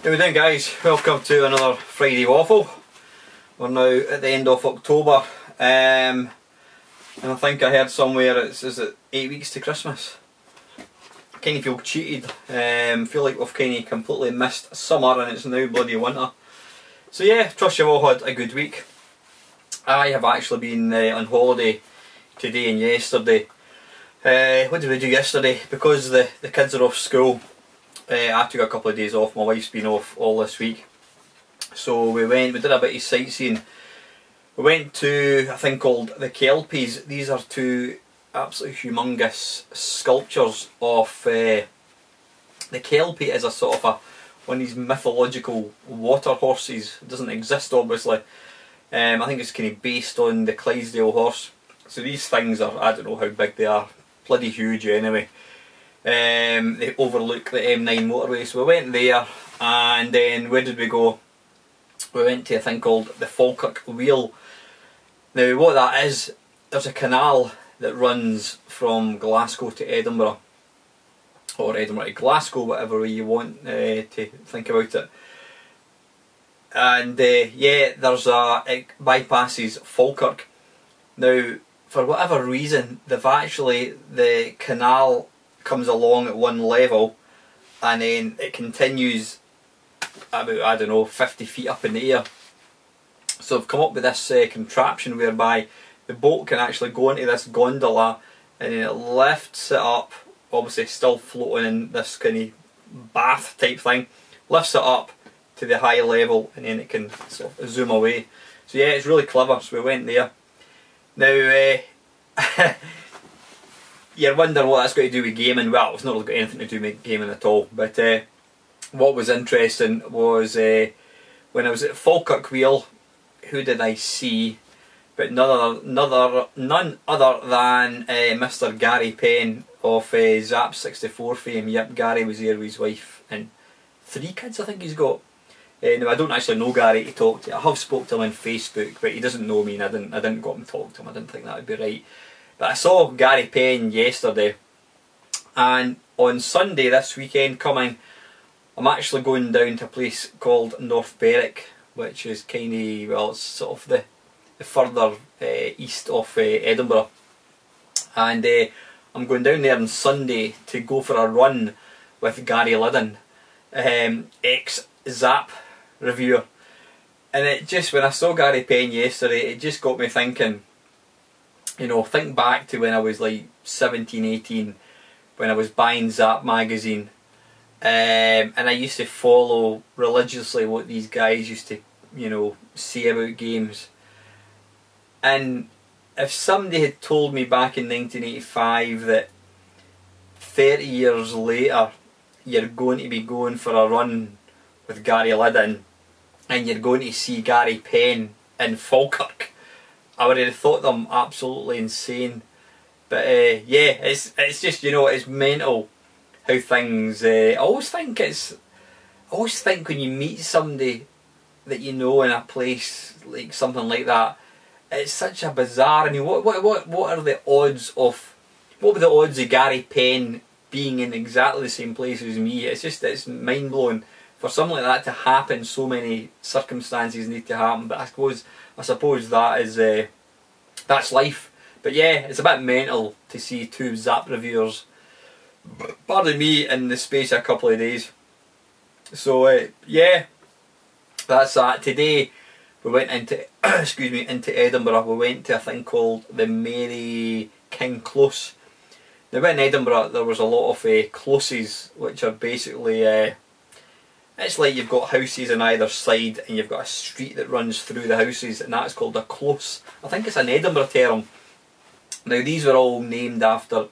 How we doing, guys? Welcome to another Friday Waffle. We're now at the end of October, and I think I heard somewhere is it 8 weeks to Christmas. I kind of feel cheated. Feel like we've kind of completely missed summer and it's now bloody winter. So yeah, trust you've all had a good week. I have actually been on holiday today and yesterday. What did we do yesterday? Because the kids are off school, I took a couple of days off. My wife's been off all this week. So we did a bit of sightseeing. We went to a thing called the Kelpies. These are two absolutely humongous sculptures of the Kelpie is a sort of one of these mythological water horses. It doesn't exist, obviously. I think it's kind of based on the Clydesdale horse. So these things are, I don't know how big they are, bloody huge anyway. They overlook the M9 motorway, so we went there, and then where did we go? We went to a thing called the Falkirk Wheel. Now what that is, there's a canal that runs from Glasgow to Edinburgh, or Edinburgh to Glasgow, whatever way you want to think about it. And yeah, it bypasses Falkirk. Now, for whatever reason, the canal comes along at one level and then it continues about, I don't know, 50 feet up in the air. So I've come up with this contraption whereby the boat can actually go into this gondola and then it lifts it up, obviously still floating in this kind of bath type thing, lifts it up to the high level and then it can sort of zoom away. So yeah, it's really clever, so we went there. Now you're wondering what that's got to do with gaming. Well, it's not really got anything to do with gaming at all, but what was interesting was when I was at Falkirk Wheel, who did I see but none other than Mr. Gary Penn of Zap 64 fame. Yep, Gary was there with his wife and 3 kids I think he's got. Now I don't actually know Gary to talk to. I have spoke to him on Facebook, but he doesn't know me and I didn't go up and talk to him. I didn't think that would be right. But I saw Gary Penn yesterday, and on Sunday this weekend coming, I'm actually going down to a place called North Berwick, which is kind of, well, it's sort of the further east of Edinburgh. And I'm going down there on Sunday to go for a run with Gary Liddon, ex-Zap reviewer. And it just, when I saw Gary Penn yesterday, it just got me thinking, you know, think back to when I was like 17, 18, when I was buying Zap magazine, and I used to follow religiously what these guys used to, you know, say about games. And if somebody had told me back in 1985 that 30 years later you're going to be going for a run with Gary Liddon and you're going to see Gary Penn in Falkirk, I would have thought them absolutely insane. But yeah, it's just, you know, it's mental how things. I always think when you meet somebody that you know in a place like something like that, it's such a bizarre. I mean, what are the odds of? What were the odds of Gary Penn being in exactly the same place as me? It's mind blowing for something like that to happen. So many circumstances need to happen, but I suppose that is that's life. But yeah, it's a bit mental to see 2 Zap reviewers, pardon me, in the space of a couple of days. So yeah, that's that. Today we went into excuse me, into Edinburgh. We went to a thing called the Mary King Close. Now in Edinburgh there was a lot of closes, which are basically it's like you've got houses on either side and you've got a street that runs through the houses, and that's called a close. I think it's an Edinburgh term. Now these were all named after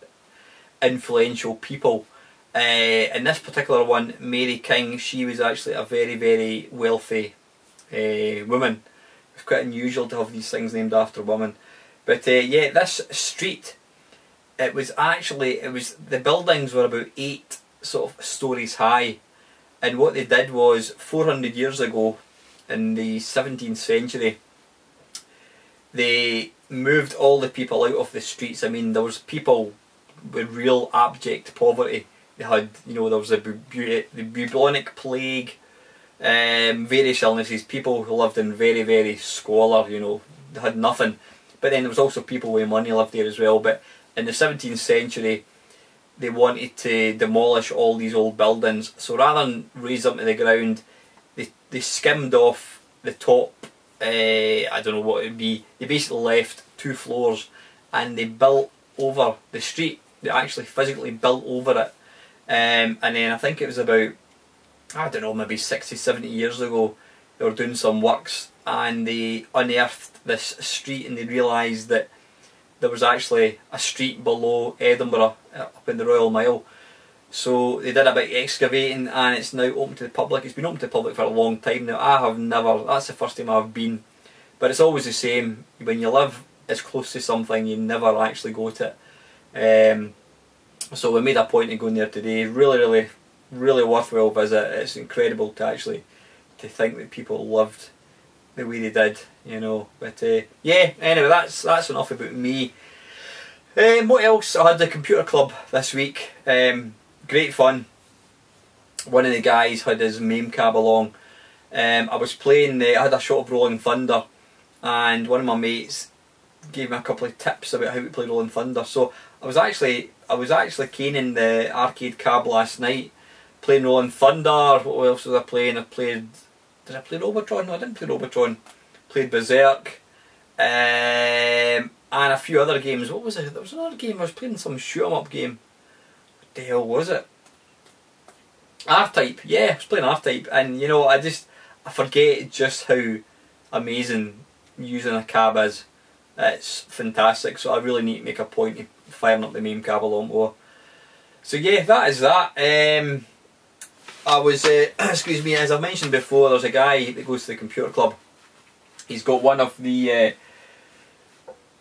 influential people. In this particular one, Mary King, she was actually a very, very wealthy woman. It's quite unusual to have these things named after women. But yeah, this street, the buildings were about 8 sort of stories high. And what they did was, 400 years ago, in the 17th century, they moved all the people out of the streets. I mean, there was people with real abject poverty. They had, you know, there was the bubonic plague, various illnesses, people who lived in very, very squalor, you know, they had nothing. But then there was also people with money lived there as well. But in the 17th century, they wanted to demolish all these old buildings. So rather than raise them to the ground, they skimmed off the top, I don't know what it would be, they basically left 2 floors and they built over the street. They actually physically built over it. And then I think it was about, I don't know, maybe 60, 70 years ago, they were doing some works and they unearthed this street and they realised that there was actually a street below Edinburgh up in the Royal Mile. So they did a bit of excavating and it's now open to the public. It's been open to the public for a long time now. I have never, that's the first time I've been. But it's always the same, when you live as close to something you never actually go to it. So we made a point of going there today. Really worthwhile visit. It's incredible to actually think that people lived the way they did, you know. But yeah, anyway, that's enough about me. What else? I had the computer club this week. Great fun. One of the guys had his MAME cab along. I was playing, I had a shot of Rolling Thunder and one of my mates gave me a couple of tips about how to play Rolling Thunder. So I was actually caning the arcade cab last night, playing Rolling Thunder. What else was I playing? Did I play Robotron? No, I didn't play Robotron. Played Berserk. And a few other games. What was it? There was another game, I was playing some shoot 'em up game. What the hell was it? R-Type, yeah, I was playing R-Type, and you know, I forget just how amazing using a cab is. It's fantastic, so I really need to make a point of firing up the MAME cab a lot more. So yeah, that is that. I was, excuse me, as I mentioned before, there's a guy that goes to the computer club. He's got one of the,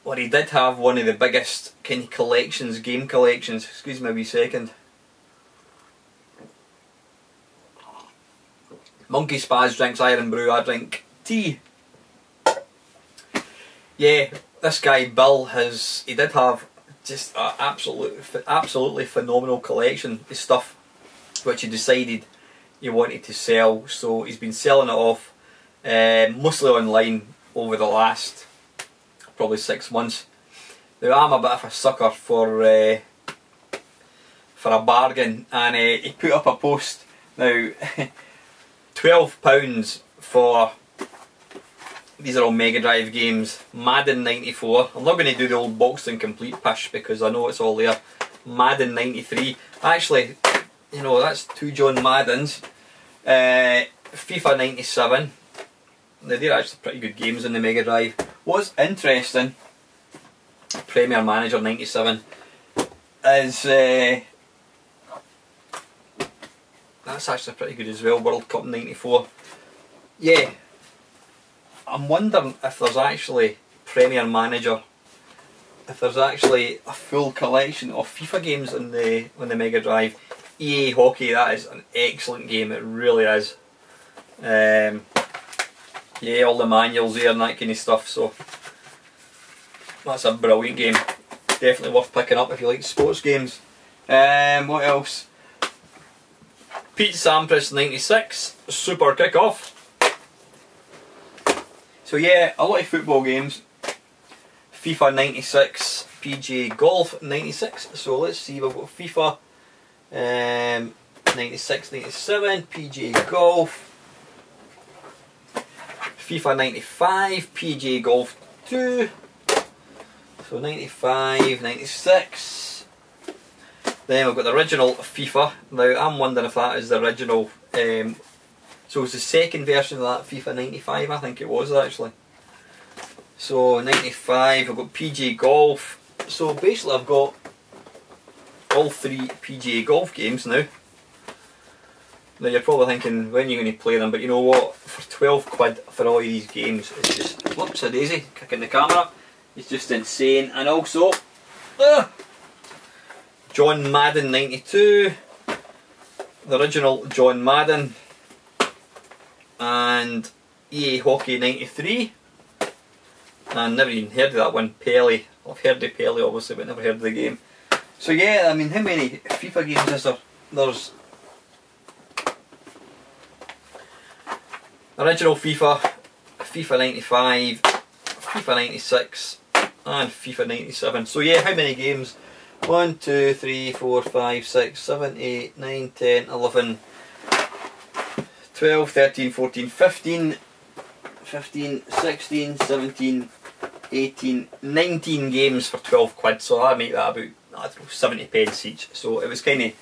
well, he did have one of the biggest kind of collections, game collections. Excuse me a wee second. Monkey Spaz drinks Iron Brew, I drink tea. Yeah, this guy Bill he did have just an absolutely phenomenal collection of stuff which he decided he wanted to sell. So he's been selling it off, mostly online over the last probably 6 months. Now I'm a bit of a sucker for a bargain, and he put up a post now. £12 for, these are all Mega Drive games. Madden 94. I'm not going to do the old boxed and complete push because I know it's all there. Madden 93. Actually, you know, that's 2 John Maddens. FIFA 97. Now they're actually pretty good games on the Mega Drive. What's interesting, Premier Manager 97 is that's actually pretty good as well. World Cup 94. Yeah, I'm wondering if there's actually Premier Manager, if there's actually a full collection of FIFA games on the Mega Drive. EA Hockey, that is an excellent game, it really is. Yeah, all the manuals there and that kind of stuff, so that's a brilliant game. Definitely worth picking up if you like sports games. What else? Pete Sampras 96, Super Kickoff. So yeah, a lot of football games. FIFA 96, PGA Golf 96. So let's see, we've got FIFA 96, 97, PGA Golf. FIFA 95, PGA Golf 2. So 95, 96. Then we've got the original FIFA. Now I'm wondering if that is the original, so it's the second version of that FIFA 95, I think it was actually. So 95, I've got PGA Golf. So basically I've got all 3 PGA Golf games now. Now you're probably thinking, when are you going to play them? But you know what, for 12 quid for all of these games, it's just, whoops a daisy, kicking the camera, it's just insane. And also, John Madden 92, the original John Madden, and EA Hockey 93, and never even heard of that one, Pele. I've heard of Pele obviously, but never heard of the game. So yeah, I mean, how many FIFA games is there? Original FIFA, FIFA 95, FIFA 96 and FIFA 97. So yeah, how many games? 1, 2, 3, 4, 5, 6, 7, 8, 9, 10, 11, 12, 13, 14, 15, 16, 17, 18, 19 games for 12 quid, so I make that about, I don't know, 70 pence each, so it was kind of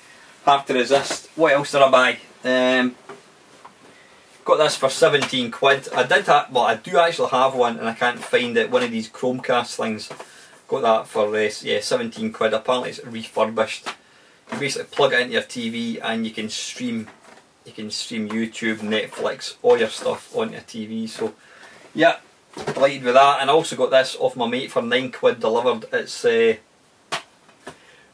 hard to resist. What else did I buy? Got this for 17 quid. I do actually have one and I can't find it, one of these Chromecast things. Got that for yeah, 17 quid. Apparently it's refurbished. You basically plug it into your TV and you can stream YouTube, Netflix, all your stuff on your TV. So yeah, delighted with that. And I also got this off my mate for 9 quid delivered. It's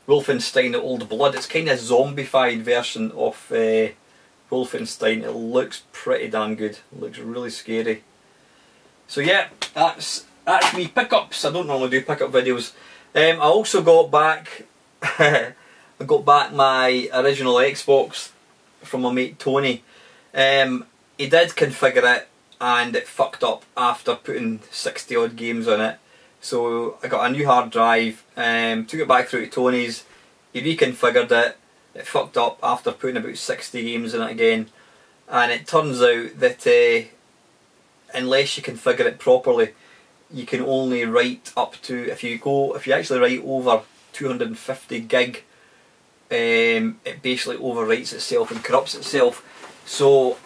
Wolfenstein: The Old Blood. It's kind of a zombified version of Wolfenstein. It looks pretty damn good. It looks really scary. So yeah, that's me pickups. I don't normally do pickup videos. I also got back I got back my original Xbox from my mate Tony. He did configure it and it fucked up after putting 60 odd games on it. So I got a new hard drive, took it back through to Tony's, he reconfigured it, it fucked up after putting about 60 games in it again, and it turns out that unless you configure it properly, you can only write up to, if you actually write over 250 gig, it basically overwrites itself and corrupts itself. So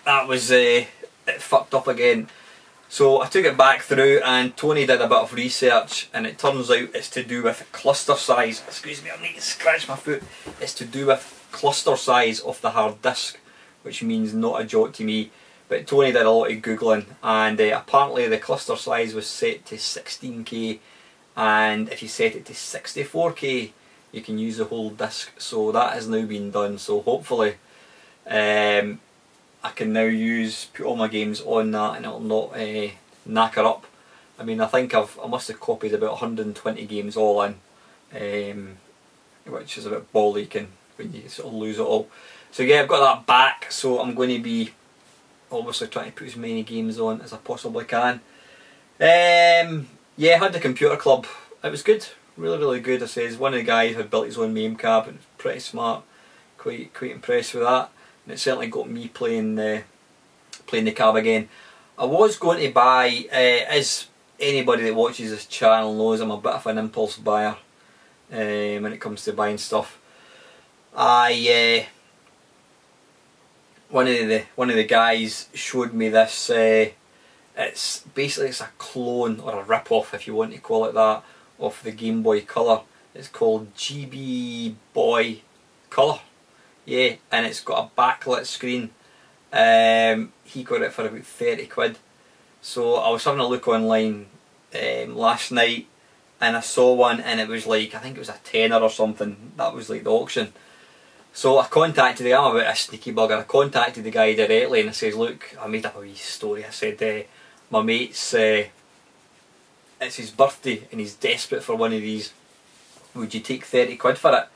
that was it fucked up again. So I took it back through and Tony did a bit of research and it turns out it's to do with cluster size. Excuse me, I need to scratch my foot. It's to do with cluster size of the hard disk, which means not a jot to me. But Tony did a lot of googling and apparently the cluster size was set to 16K, and if you set it to 64K you can use the whole disk. So that has now been done, so hopefully I can now put all my games on that and it'll not knacker up. I mean, I think I must have copied about 120 games all in, which is a bit ball-aching when you sort of lose it all. So yeah, I've got that back, so I'm going to be obviously trying to put as many games on as I possibly can. Yeah, I had the computer club. It was good, really good. I says one of the guys had built his own MAME cab and it was pretty smart. Quite impressed with that. And it certainly got me playing the cab again. I was going to buy, as anybody that watches this channel knows, I'm a bit of an impulse buyer when it comes to buying stuff. One of the guys showed me this. It's a clone or a rip-off, if you want to call it that, of the Game Boy Color. It's called GB Boy Color. Yeah, and it's got a backlit screen. He got it for about 30 quid. So I was having a look online last night and I saw one and it was like, I think it was a tenner or something. That was like the auction. So I contacted the guy. I'm a bit of a sneaky bugger. I contacted the guy directly and I says, look, I made up a wee story. I said, my mate's, it's his birthday and he's desperate for one of these. Would you take 30 quid for it?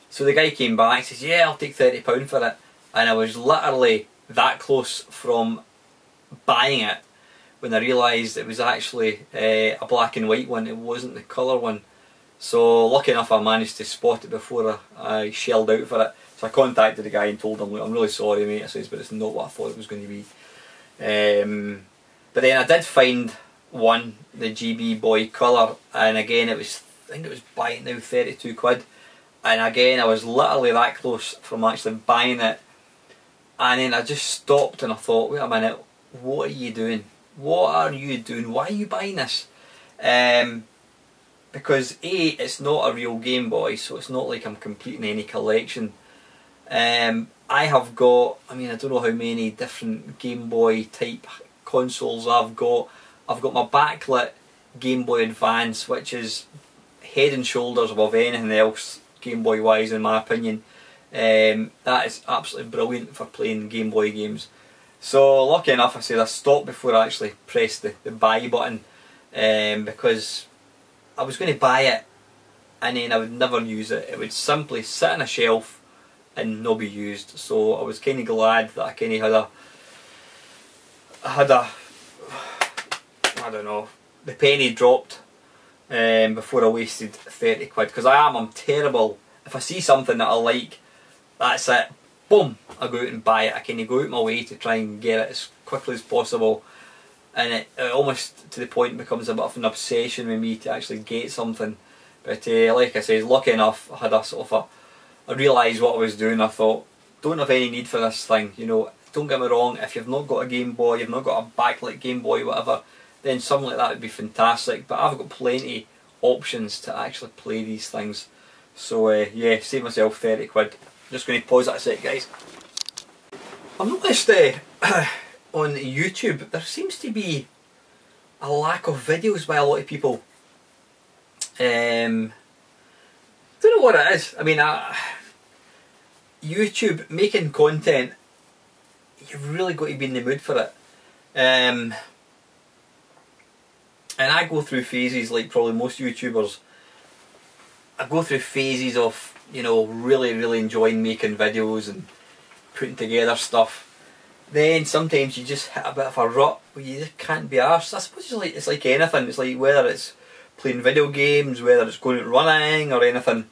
So the guy came back and says, yeah, I'll take £30 for it. And I was literally that close from buying it when I realised it was actually a black and white one. It wasn't the colour one. So lucky enough I managed to spot it before I shelled out for it. So I contacted the guy and told him, look, I'm really sorry mate, I says, but it's not what I thought it was going to be. But then I did find one, the GB Boy Colour, and again I think it was buying now 32 quid. And again I was literally that close from actually buying it. And then I just stopped and I thought, wait a minute, what are you doing? What are you doing? Why are you buying this? Because A, it's not a real Game Boy, so it's not like I'm completing any collection. I have got, I mean, I don't know how many different Game Boy type consoles I've got. I've got my backlit Game Boy Advance, which is head and shoulders above anything else Game Boy wise in my opinion. That is absolutely brilliant for playing Game Boy games. So lucky enough I said I stopped before I actually pressed the buy button, because I was going to buy it and then I would never use it. It would simply sit on a shelf and not be used. So I was kind of glad that I kind of had I had a, I don't know, the penny dropped before I wasted 30 quid, because I'm terrible. If I see something that I like, that's it, boom, I go out and buy it. I kind of go out my way to try and get it as quickly as possible, and it almost to the point becomes a bit of an obsession with me to actually get something. But like I said, lucky enough, I had a sort of I realised what I was doing. I thought, don't have any need for this thing, you know. Don't get me wrong, if you've not got a Game Boy, you've not got a backlit Game Boy, whatever, then something like that would be fantastic. But I've got plenty options to actually play these things. So yeah, save myself 30 quid. Just going to pause that a sec, guys. I've noticed on YouTube there seems to be a lack of videos by a lot of people. Don't know what it is. I mean, YouTube making content, you've really got to be in the mood for it. And I go through phases, like probably most YouTubers. I go through phases of, you know, really enjoying making videos and putting together stuff. Then sometimes you just hit a bit of a rut where you just can't be arsed. I suppose it's like anything. It's like whether it's playing video games, whether it's going out running or anything.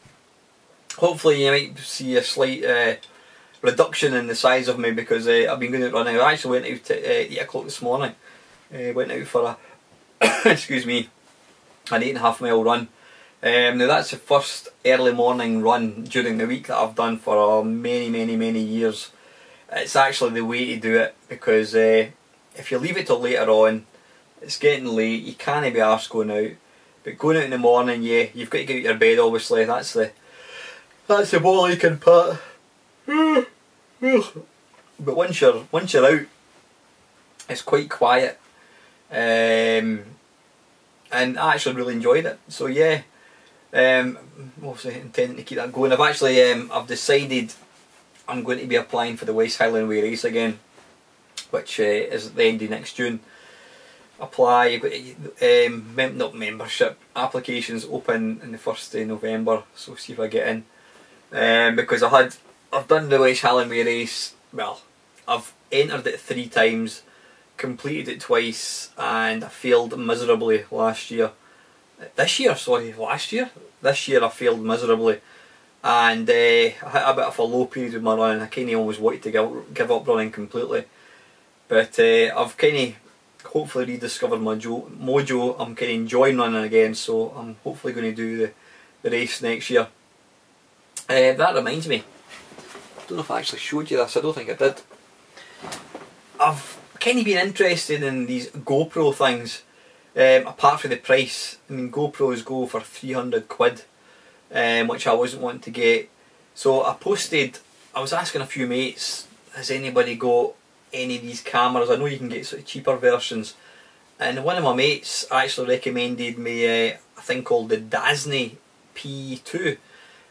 Hopefully you might see a slight reduction in the size of me, because I've been going out running. I actually went out at 8 o'clock this morning. Went out for a excuse me, an 8.5 mile run. Now that's the first early morning run during the week that I've done for many years. It's actually the way to do it, because if you leave it till later on, it's getting late, you can't be arsed going out. But going out in the morning, yeah, you've got to get out of your bed, obviously, that's the ball aching part. But once you're out, it's quite quiet. And I actually really enjoyed it. So yeah, obviously intending to keep that going. I've actually I've decided I'm going to be applying for the West Highland Way race again, which is at the end of next June. Apply, you've got not membership, applications open in the 1st of November, so see if I get in. Because I've done the West Highland Way race, well, I've entered it 3 times, completed it twice, and I failed miserably last year. This year I failed miserably, and I hit a bit of a low period with my running. I kind of almost wanted to give up running completely, but I've kind of hopefully rediscovered my mojo. I'm kind of enjoying running again, so I'm hopefully going to do the race next year. That reminds me, I don't know if I actually showed you this, I don't think I did. I've kind of been interested in these GoPro things, apart from the price. I mean, GoPros go for 300 quid, which I wasn't wanting to get. So I was asking a few mates, has anybody got any of these cameras? I know you can get sort of cheaper versions, and one of my mates actually recommended me a thing called the Dasny P2.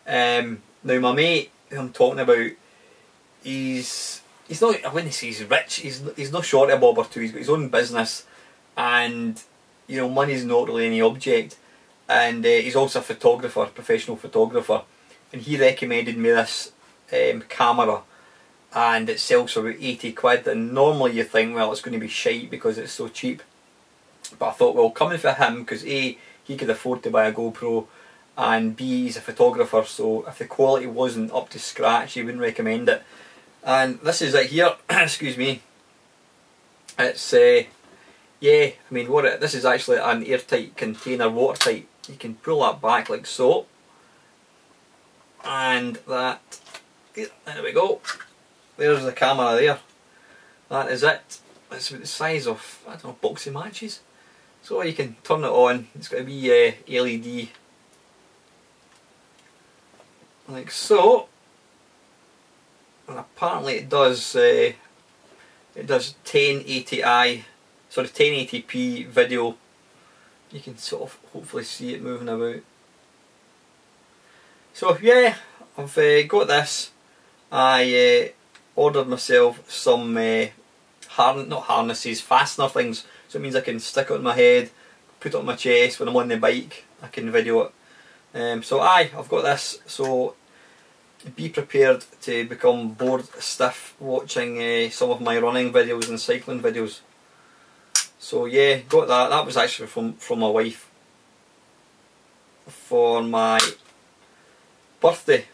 Now my mate who I'm talking about, he's not, I wouldn't say he's rich, he's not short of a bob or two, he's got his own business, and you know, money's not really any object, and he's also a photographer, professional photographer, and he recommended me this camera, and it sells for about 80 quid, and normally you think, well, it's going to be shite because it's so cheap, but I thought, well, coming for him, because A, he could afford to buy a GoPro, and B, he's a photographer, so if the quality wasn't up to scratch, he wouldn't recommend it. And this is it here, excuse me, it's yeah, I mean, this is actually an airtight container, watertight. You can pull that back like so, and that, there we go, there's the camera there, that is it. It's about the size of, I don't know, boxing matches. So you can turn it on, it's got to be LED, like so, and apparently it does 1080i, sorry, 1080p video. You can sort of hopefully see it moving about. So yeah, I've got this. I ordered myself some not harnesses, fastener things, so it means I can stick it on my head, put it on my chest. When I'm on the bike I can video it. So I've got this, so be prepared to become bored stiff watching some of my running videos and cycling videos. So yeah, got that. That was actually from my wife for my birthday.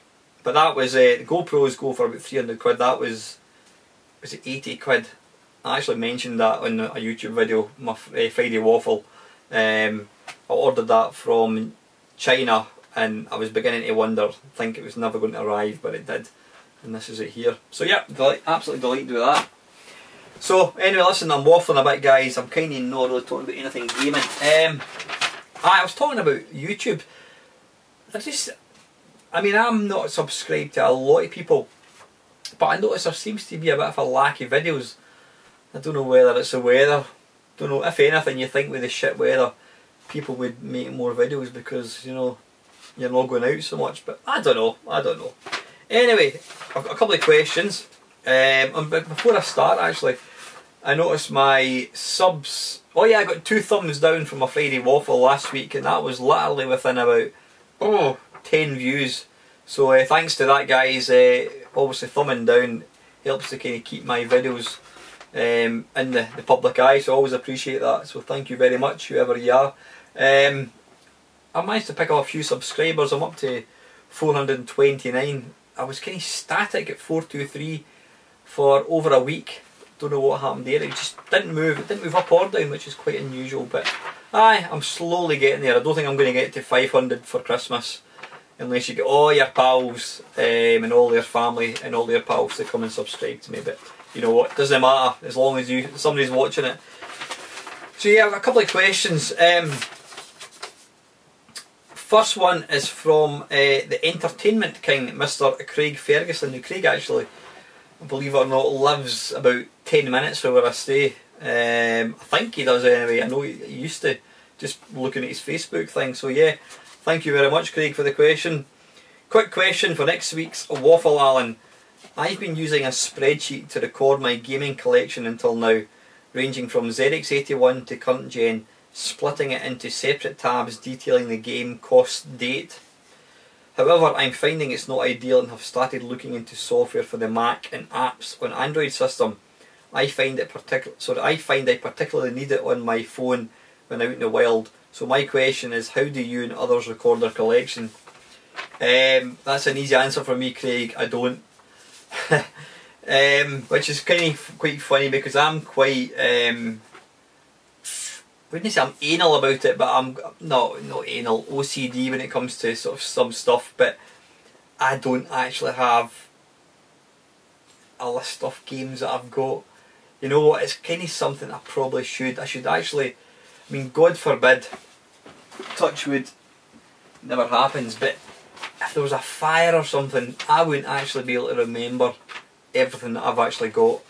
But that was, the GoPros go for about 300 quid. That was it 80 quid? I actually mentioned that on a YouTube video, my Friday Waffle. I ordered that from China and I was beginning to wonder, think it was never going to arrive, but it did. And this is it here. So yeah, absolutely delighted with that. So anyway, listen, I'm waffling a bit, guys. I'm kind of not really talking about anything gaming. I was talking about YouTube. I mean, I'm not subscribed to a lot of people, but I notice there seems to be a bit of a lack of videos. I don't know whether it's the weather. Don't know, if anything, you think with the shit weather, people would make more videos because, you know, you're not going out so much. But I don't know. Anyway, I've got a couple of questions. But before I start, actually, I noticed my subs. Oh yeah, I got 2 thumbs down from my Friday Waffle last week, and that was literally within about 10 views. So thanks to that, guys. Obviously thumbing down helps to kind of keep my videos in the public eye, so I always appreciate that. So thank you very much, whoever you are. I managed to pick up a few subscribers. I'm up to 429. I was kind of static at 423 for over a week. Don't know what happened there. It just didn't move. It didn't move up or down, which is quite unusual. But aye, I'm slowly getting there. I don't think I'm going to get to 500 for Christmas, unless you get all your pals and all your family and all your pals to come and subscribe to me. But you know what? Doesn't matter as long as somebody's watching it. So yeah, I've got a couple of questions. First one is from the Entertainment King, Mr. Craig Ferguson. Now, Craig actually, believe it or not, lives about 10 minutes from where I stay. I think he does anyway. I know he used to, just looking at his Facebook thing. So yeah, thank you very much, Craig, for the question. Quick question for next week's Waffle, Alan. I've been using a spreadsheet to record my gaming collection until now, ranging from ZX81 to current gen, splitting it into separate tabs detailing the game, cost, date. However, I'm finding it's not ideal and have started looking into software for the Mac and apps on Android system. I find I particularly need it on my phone when out in the wild. So my question is, how do you and others record their collection? That's an easy answer for me, Craig. I don't. Which is kind of quite funny because I'm quite wouldn't say I'm anal about it, but I'm not anal, OCD when it comes to sort of some stuff. But I don't actually have a list of games that I've got. You know what? It's kind of something I probably should. I should actually. I mean, God forbid, touch wood, never happens. But if there was a fire or something, I wouldn't actually be able to remember everything that I've actually got.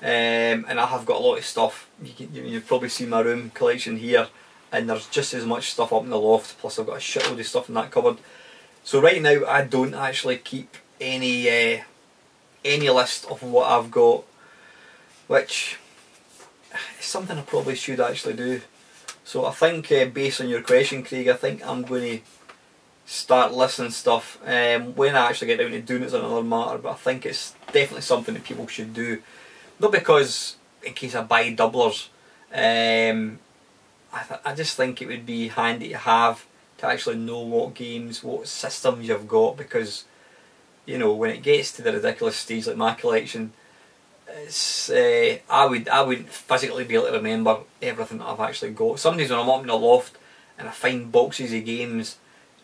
And I have got a lot of stuff. You've probably seen my room collection here, and there's just as much stuff up in the loft, plus I've got a shitload of stuff in that cupboard. So right now I don't actually keep any list of what I've got, which is something I probably should actually do. So I think based on your question, Craig, I think I'm going to start listing stuff. When I actually get down to doing it's another matter, but I think it's definitely something that people should do. Not because in case I buy doublers, I just think it would be handy to have, to actually know what games, what systems you've got, because you know, when it gets to the ridiculous stage like my collection, it's I wouldn't physically be able to remember everything that I've actually got. Some days when I'm up in the loft and I find boxes of games,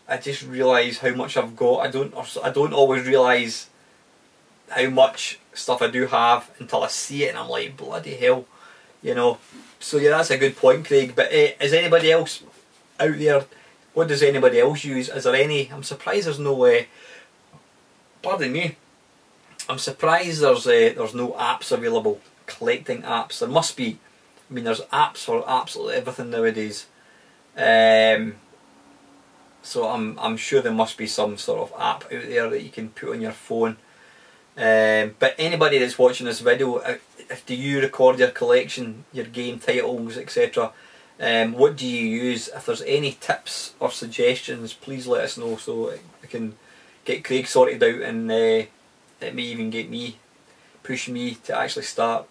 I just realise how much I've got. I don't always realise how much stuff I do have until I see it and I'm like, bloody hell, you know. So yeah, that's a good point, Craig. But is anybody else out there, what does anybody else use? Is there any, I'm surprised there's no, pardon me, I'm surprised there's no apps available, collecting apps. There must be. I mean, there's apps for absolutely everything nowadays. So I'm sure there must be some sort of app out there that you can put on your phone. But anybody that's watching this video, do you record your collection, your game titles, etc.? What do you use? If there's any tips or suggestions, please let us know so we can get Craig sorted out, and it may even push me to actually start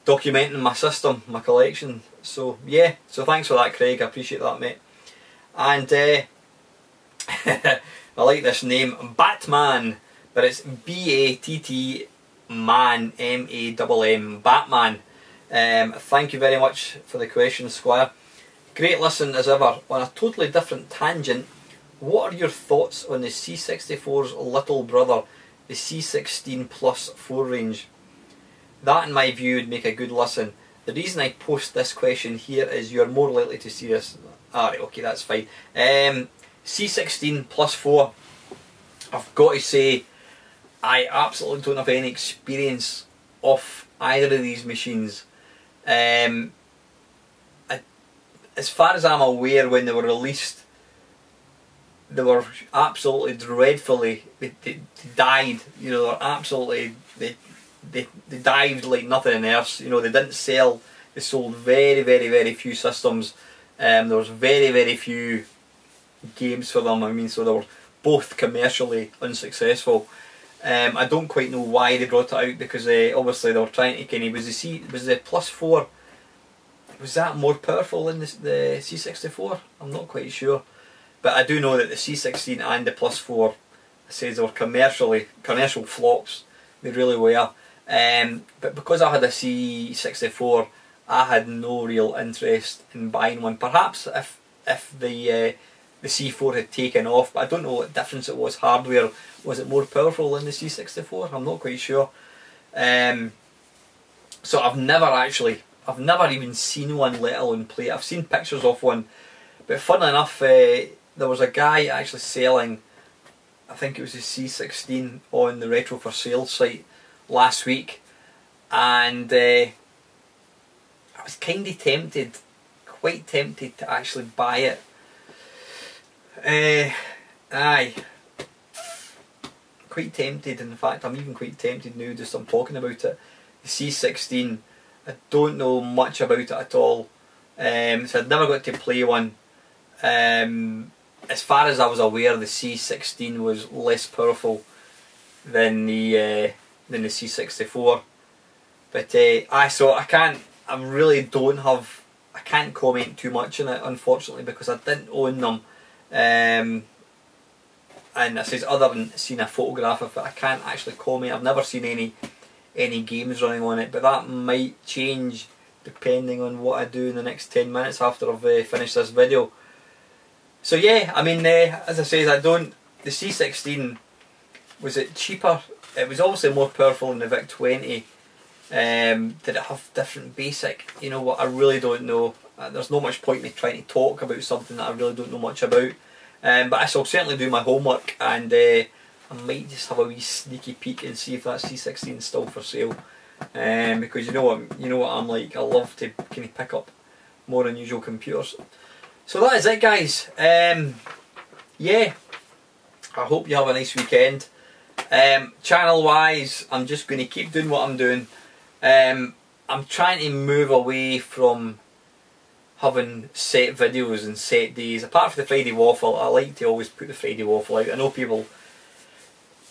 documenting my system, my collection. So yeah, so thanks for that, Craig. I appreciate that, mate. And I like this name, Batman, but it's B-A-T-T man, M-A-M-M, Batman. Thank you very much for the question, Squire. Great listen as ever. On a totally different tangent, what are your thoughts on the C64's little brother, the C16 Plus 4 range? That, in my view, would make a good listen. The reason I post this question here is you're more likely to see this. Alright, okay, that's fine. C16 Plus 4, I've got to say, I absolutely don't have any experience of either of these machines. As far as I'm aware, when they were released, they were absolutely dreadfully, they died, you know, they were absolutely, they dived like nothing else. You know, they didn't sell, they sold very, very, very few systems. There was very, very few games for them. I mean, so they were both commercially unsuccessful. I don't quite know why they brought it out, because obviously they were trying to kind of, was the Plus 4, was that more powerful than the C64? I'm not quite sure, but I do know that the C16 and the Plus 4, I say they were commercial flops. They really were. But because I had a C64, I had no real interest in buying one. Perhaps if the C4 had taken off, but I don't know what difference it was hardware. Was it more powerful than the C64? I'm not quite sure. So I've never even seen one, let alone play it. I've seen pictures of one, but fun enough, there was a guy actually selling, I think it was the C16 on the Retro for Sale site last week, and I was kind of tempted, quite tempted to actually buy it. Quite tempted. In fact, I'm even quite tempted now, just I'm talking about it. The C16, I don't know much about it at all, so I'd never got to play one. As far as I was aware, the C16 was less powerful than the C64. But I can't comment too much on it, unfortunately, because I didn't own them. And I says, other than seeing a photograph of it, I can't actually comment. I've never seen any games running on it, but that might change depending on what I do in the next 10 minutes after I've finished this video. So yeah, I mean, as I say, the C16, was it cheaper? It was obviously more powerful than the VIC-20. Did it have different basic? You know what, I really don't know. There's no much point in me trying to talk about something that I really don't know much about. But I shall certainly do my homework, and I might just have a wee sneaky peek and see if that C16 is still for sale. Because you know what I'm like. I love to kind of pick up more unusual computers. So that is it, guys. Yeah, I hope you have a nice weekend. Channel wise, I'm just going to keep doing what I'm doing. I'm trying to move away from having set videos and set days. Apart from the Friday Waffle, I like to always put the Friday Waffle out. I know people,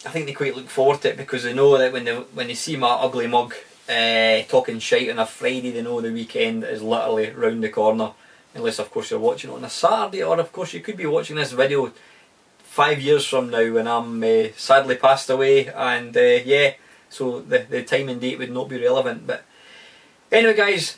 I think they quite look forward to it, because they know that when they see my ugly mug talking shite on a Friday, they know the weekend is literally round the corner. Unless of course you're watching it on a Saturday, or of course you could be watching this video 5 years from now when I'm sadly passed away, and yeah, so the time and date would not be relevant. But anyway, guys,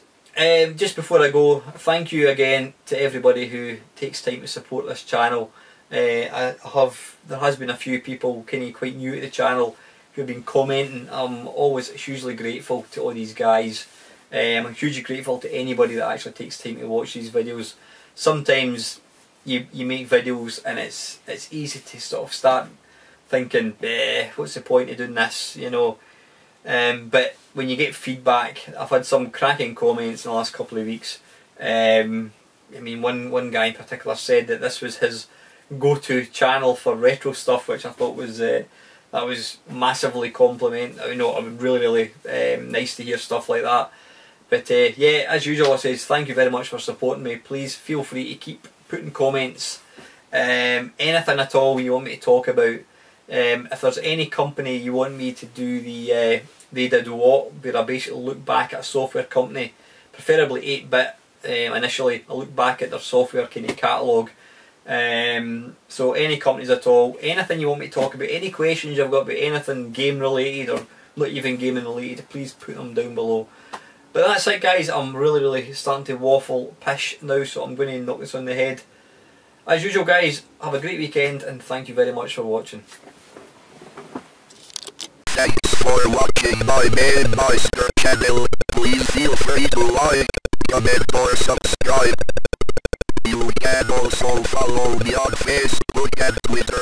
just before I go, thank you again to everybody who takes time to support this channel. There has been a few people kind of quite new to the channel who have been commenting. I'm always hugely grateful to all these guys. I'm hugely grateful to anybody that actually takes time to watch these videos. Sometimes you make videos and it's easy to sort of start thinking, what's the point of doing this, you know. But when you get feedback, I've had some cracking comments in the last couple of weeks. I mean, one guy in particular said that this was his go-to channel for retro stuff, which I thought was that was massively complimentary. You know, really nice to hear stuff like that. But yeah, as usual, I says thank you very much for supporting me. Please feel free to keep putting comments, anything at all you want me to talk about. If there's any company you want me to do the They Did What, where I basically look back at a software company, preferably 8-bit, initially. I looked back at their software kind of catalogue. So any companies at all, anything you want me to talk about, any questions you've got about anything game related or not even gaming related, please put them down below. But that's it guys, I'm really starting to waffle pish now, so I'm going to knock this on the head. As usual guys, have a great weekend and thank you very much for watching. Thanks for watching my Mamemeister channel. Please feel free to like, comment or subscribe. You can also follow me on Facebook and Twitter.